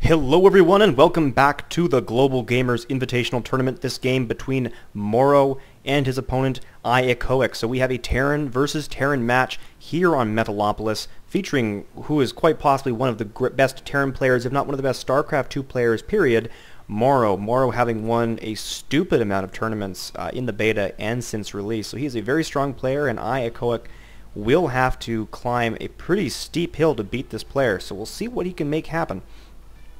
Hello everyone and welcome back to the Global Gamers Invitational Tournament, this game between MorroW and his opponent iEchoic. So we have a Terran versus Terran match here on Metalopolis, featuring who is quite possibly one of the best Terran players, if not one of the best StarCraft 2 players, period, MorroW. MorroW having won a stupid amount of tournaments in the beta and since release. So he is a very strong player, and iEchoic will have to climb a pretty steep hill to beat this player. So we'll see what he can make happen.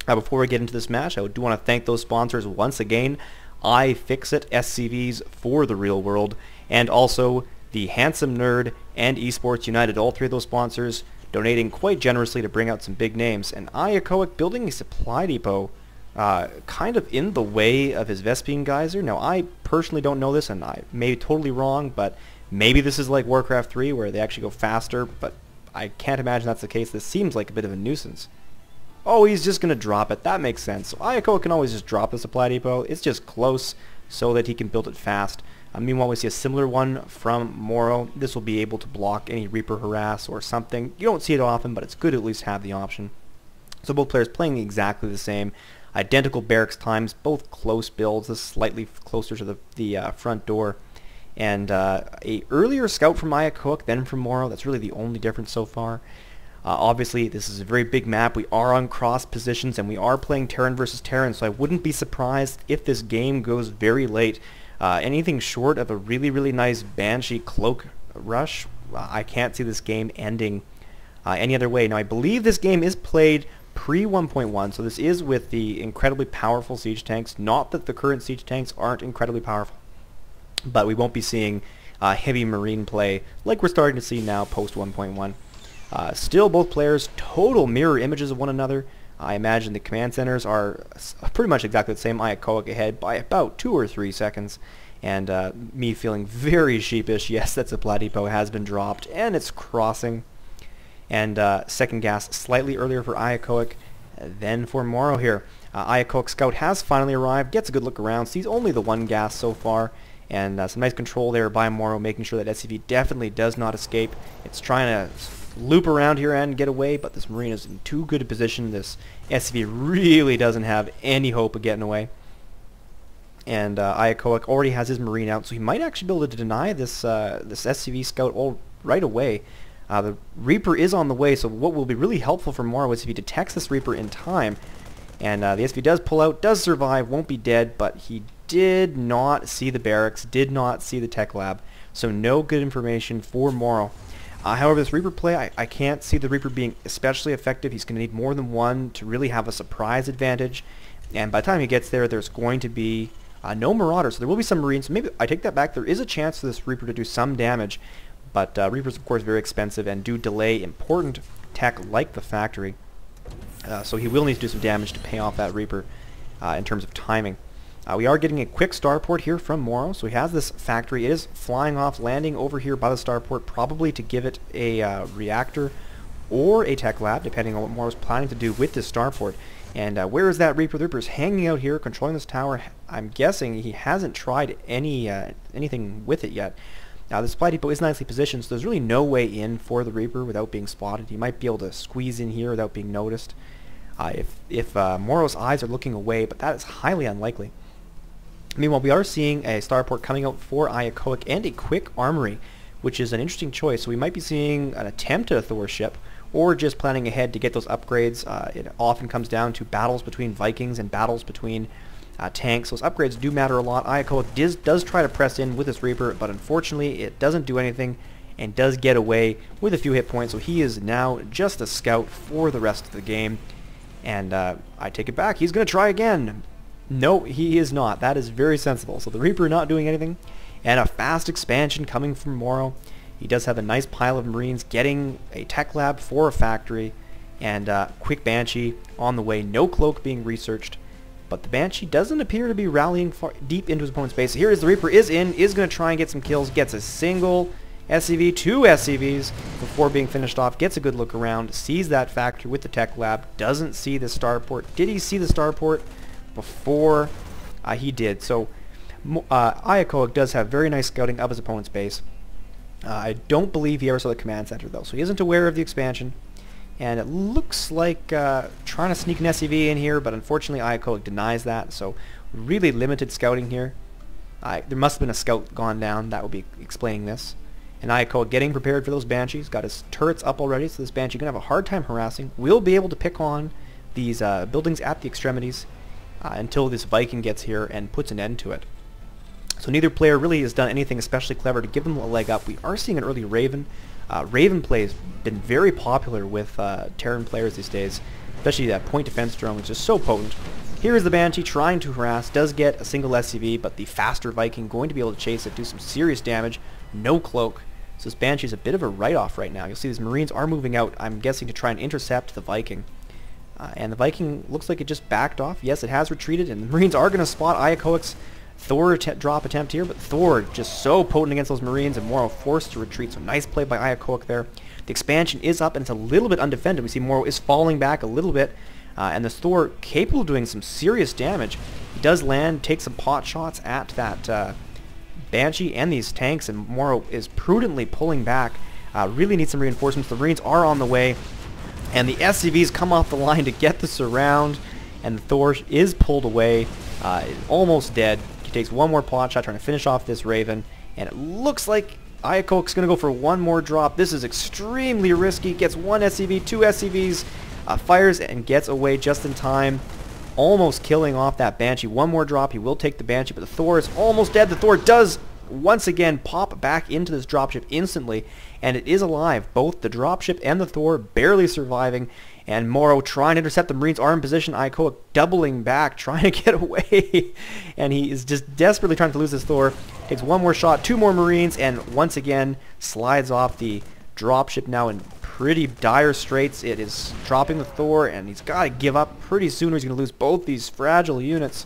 Before we get into this match, I do want to thank those sponsors once again, iFixit SCVs for the real world, and also the Handsome Nerd and Esports United, all three of those sponsors donating quite generously to bring out some big names. And iEchoic building a supply depot kind of in the way of his Vespene Geyser. Now, I personally don't know this, and I may be totally wrong, but maybe this is like Warcraft 3 where they actually go faster, but I can't imagine that's the case. This seems like a bit of a nuisance. Oh, he's just going to drop it. That makes sense. So iEchoic can always just drop the supply depot. It's just close so that he can build it fast. Meanwhile, we see a similar one from MorroW. This will be able to block any Reaper harass or something. You don't see it often, but it's good to at least have the option. So both players playing exactly the same. Identical barracks times, both close builds. This is slightly closer to the front door. And a earlier scout from iEchoic than from MorroW. That's really the only difference so far. Obviously, this is a very big map. We are on cross positions, and we are playing Terran versus Terran, so I wouldn't be surprised if this game goes very late. Anything short of a really, really nice Banshee cloak rush, I can't see this game ending any other way. Now, I believe this game is played pre-1.1, so this is with the incredibly powerful siege tanks. Not that the current siege tanks aren't incredibly powerful, but we won't be seeing heavy marine play like we're starting to see now post 1.1. Still, both players total mirror images of one another. I imagine the command centers are pretty much exactly the same. iEchoic ahead by about 2 or 3 seconds. And me feeling very sheepish. Yes, that supply depot has been dropped, and it's crossing. And second gas slightly earlier for iEchoic than for MorroW here. iEchoic scout has finally arrived, gets a good look around, sees only the one gas so far. And some nice control there by MorroW, making sure that SCV definitely does not escape. It's trying to loop around here and get away, but this Marine is in too good a position. This SCV really doesn't have any hope of getting away. And iEchoic already has his Marine out, so he might actually be able to deny this this SCV scout all right away. The Reaper is on the way, so what will be really helpful for MorroW is if he detects this Reaper in time. And the SCV does pull out, does survive, won't be dead, but he did not see the barracks, did not see the tech lab, so no good information for MorroW. However, this Reaper play, I can't see the Reaper being especially effective. He's going to need more than one to really have a surprise advantage. And by the time he gets there, there's going to be no Marauder. So there will be some Marines. So maybe I take that back. There is a chance for this Reaper to do some damage. But Reapers, of course, very expensive and do delay important tech like the factory. So he will need to do some damage to pay off that Reaper in terms of timing. We are getting a quick starport here from MorroW, so he has this factory. It is flying off, landing over here by the starport, probably to give it a reactor or a tech lab, depending on what MorroW's planning to do with this starport. And where is that Reaper? The Reaper's hanging out here, controlling this tower. I'm guessing he hasn't tried anything with it yet. Now, the supply depot is nicely positioned, so there's really no way in for the Reaper without being spotted. He might be able to squeeze in here without being noticed if MorroW's eyes are looking away, but that is highly unlikely. Meanwhile, we are seeing a starport coming out for iEchoic and a quick armory, which is an interesting choice. So we might be seeing an attempt at a Thor ship, or just planning ahead to get those upgrades. It often comes down to battles between Vikings and battles between tanks. Those upgrades do matter a lot. iEchoic does try to press in with this Reaper, but unfortunately it doesn't do anything and does get away with a few hit points. So he is now just a scout for the rest of the game. And I take it back. He's going to try again. No, he is not. That is very sensible. So the Reaper not doing anything, and a fast expansion coming from MorroW. He does have a nice pile of Marines, getting a tech lab for a factory, and quick Banshee on the way. No cloak being researched, but the Banshee doesn't appear to be rallying far deep into his opponent's base. So here is the Reaper is going to try and get some kills, gets a single SCV, 2 SCVs before being finished off, gets a good look around, sees that factory with the tech lab, doesn't see the starport. Did he see the starport before he did? So iEchoic does have very nice scouting of his opponent's base. I don't believe he ever saw the command center though, so he isn't aware of the expansion. And it looks like trying to sneak an SCV in here, but unfortunately iEchoic denies that, so really limited scouting here. There must have been a scout gone down that would be explaining this. And iEchoic getting prepared for those Banshees, got his turrets up already, so this Banshee going to have a hard time harassing. Will be able to pick on these buildings at the extremities until this Viking gets here and puts an end to it. So neither player really has done anything especially clever to give them a leg up. We are seeing an early Raven. Raven play has been very popular with Terran players these days, especially that point defense drone, which is so potent. Here is the Banshee trying to harass, does get a single SCV, but the faster Viking going to be able to chase it, do some serious damage, no cloak. So this Banshee is a bit of a write-off right now. You'll see these Marines are moving out, I'm guessing to try and intercept the Viking. And the Viking looks like it just backed off. Yes, it has retreated, and the Marines are going to spot iEchoic's Thor drop attempt here, but Thor just so potent against those Marines, and MorroW forced to retreat, so nice play by iEchoic there. The expansion is up, and it's a little bit undefended. We see MorroW is falling back a little bit, and this Thor capable of doing some serious damage. He does land, take some pot shots at that Banshee and these tanks, and MorroW is prudently pulling back. Really needs some reinforcements. The Marines are on the way, and the SCVs come off the line to get the surround, and the Thor is pulled away, almost dead. He takes one more pot shot trying to finish off this Raven, and it looks like iEchoic's going to go for one more drop. This is extremely risky. Gets one SCV, two SCVs, fires and gets away just in time, almost killing off that Banshee. One more drop, he will take the Banshee, but the Thor is almost dead. The Thor does once again pop back into this dropship instantly, and it is alive. Both the dropship and the Thor barely surviving, and MorroW trying to intercept. The Marines are in position. iEchoic doubling back, trying to get away, and he is just desperately trying to lose this Thor. Takes one more shot, two more Marines, and once again slides off the dropship, now in pretty dire straits. It is dropping the Thor, and he's got to give up pretty soon or he's going to lose both these fragile units.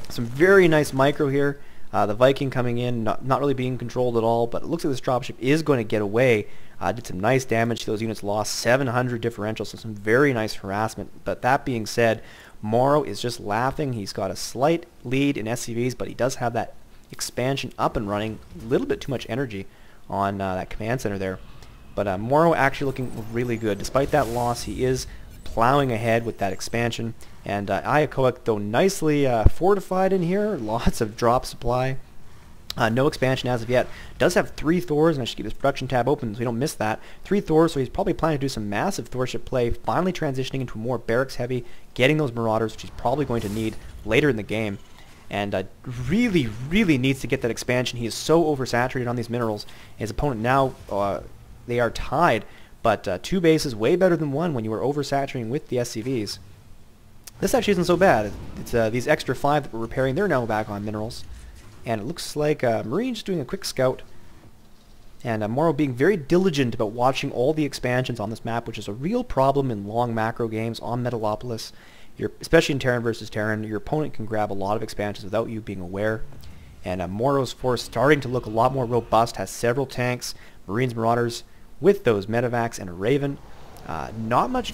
Some very nice micro here. The Viking coming in, not really being controlled at all, but it looks like this dropship is going to get away. Did some nice damage to those units, lost 700 differential, so some very nice harassment. But that being said, MorroW is just laughing. He's got a slight lead in SCVs, but he does have that expansion up and running. A little bit too much energy on that command center there. But MorroW actually looking really good. Despite that loss, he is plowing ahead with that expansion. And iEchoic, though nicely fortified in here, lots of drop supply. No expansion as of yet. Does have 3 Thors, and I should keep this production tab open so we don't miss that. 3 Thors, so he's probably planning to do some massive Thorship play, finally transitioning into more barracks heavy, getting those Marauders, which he's probably going to need later in the game. And really, really needs to get that expansion. He is so oversaturated on these minerals. His opponent now, they are tied, but 2 bases way better than 1 when you are oversaturating with the SCVs. This actually isn't so bad. It's these extra 5 that we're repairing, they're now back on minerals. And it looks like Marine's doing a quick scout. And MorroW being very diligent about watching all the expansions on this map, which is a real problem in long macro games on Metalopolis. Especially in Terran versus Terran, your opponent can grab a lot of expansions without you being aware. And MorroW's force starting to look a lot more robust, has several tanks, Marines, Marauders, with those Medivacs and a Raven. Not much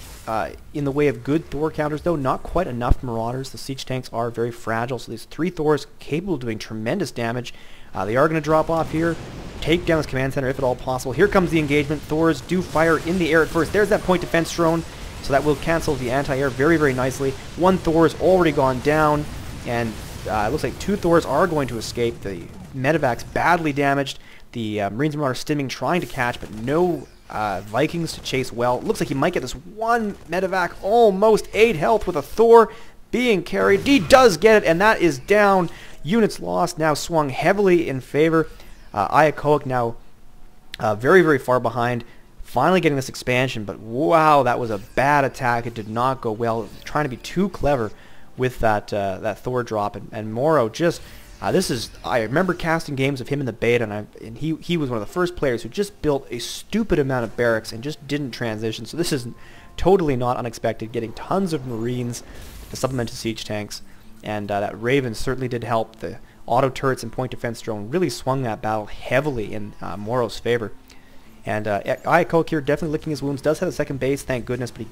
in the way of good Thor counters, though. Not quite enough Marauders. The siege tanks are very fragile, so these 3 Thors capable of doing tremendous damage. They are going to drop off here, take down this command center if at all possible. Here comes the engagement. Thors do fire in the air at first. There's that point defense drone, so that will cancel the anti-air very, very nicely. 1 Thor has already gone down, and it looks like 2 Thors are going to escape. The Medivac's badly damaged. The Marines and Marauders stimming, trying to catch, but no Vikings to chase well. It looks like he might get this 1 Medivac, almost 8 health with a Thor being carried. He does get it, and that is down. Units lost, now swung heavily in favor. iEchoic now very, very far behind. Finally getting this expansion, but wow, that was a bad attack. It did not go well. Trying to be too clever with that that Thor drop, and MorroW just I remember casting games of him in the beta, and he was one of the first players who just built a stupid amount of barracks and just didn't transition. So this is totally not unexpected. Getting tons of Marines to supplement his siege tanks, and that Raven certainly did help. The auto turrets and point defense drone really swung that battle heavily in MorroW's favor. And iEchoic here definitely licking his wounds. Does have a second base, thank goodness, but he did